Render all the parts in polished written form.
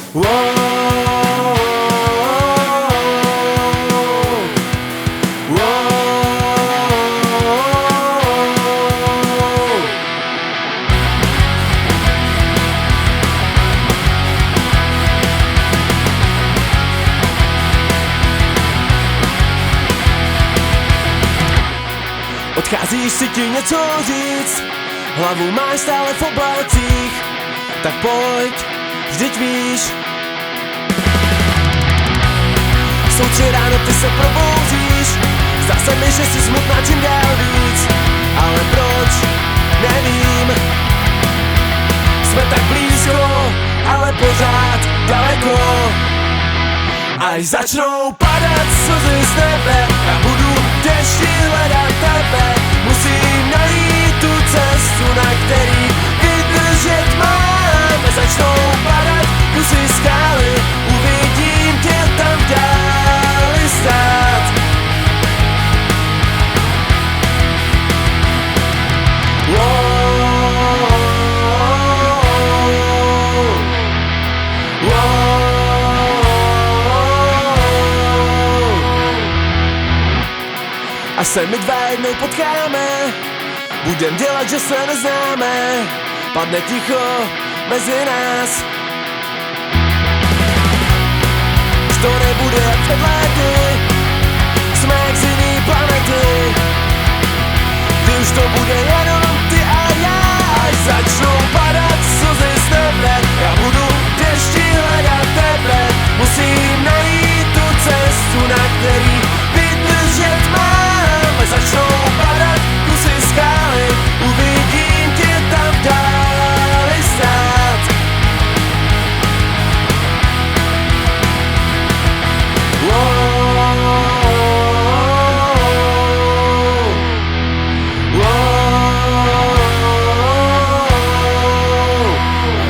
Odcházíš si ti něco říct, hlavu máš stále v oblacích, tak pojď, vždyť víš. Jsou 3 ráno, ty se probouzíš, zdá se mi, že jsi smutná čím dál víc, ale proč, nevím. Jsme tak blízko, ale pořád daleko. Až začnou padat slzy z nebe, já budu v dešti hledat tebe. Musím najít tu cestu, na který vydržet mám. Začnou padat kusy skály, uvidím tě tam dále stát. Až se my dva jednou potkáme, budem dělat, že se neznáme. Padne ticho mezi nás. Už to nebude jak před léty, jsme jak z jiný planety. Kdy už to bude jenom ty a já. Až začnou padat slzy z nebe, já budu v dešti hledat tebe. Musím najít tu cestu, na který vydržet mám. Začnou padat kusy skály, uvidím tě tam dále stát.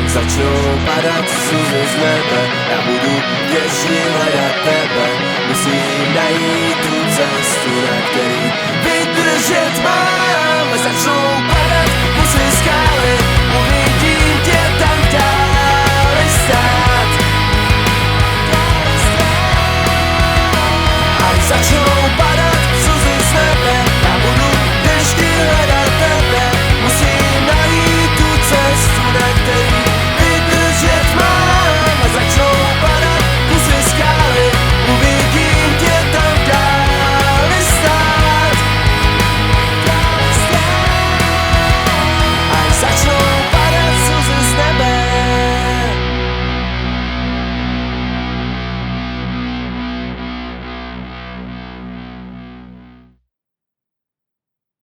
Začnou padat slzy z nebe, já budu věčně hledat tebe. Musím najít tu cestu, na který vydržet mám. Začnou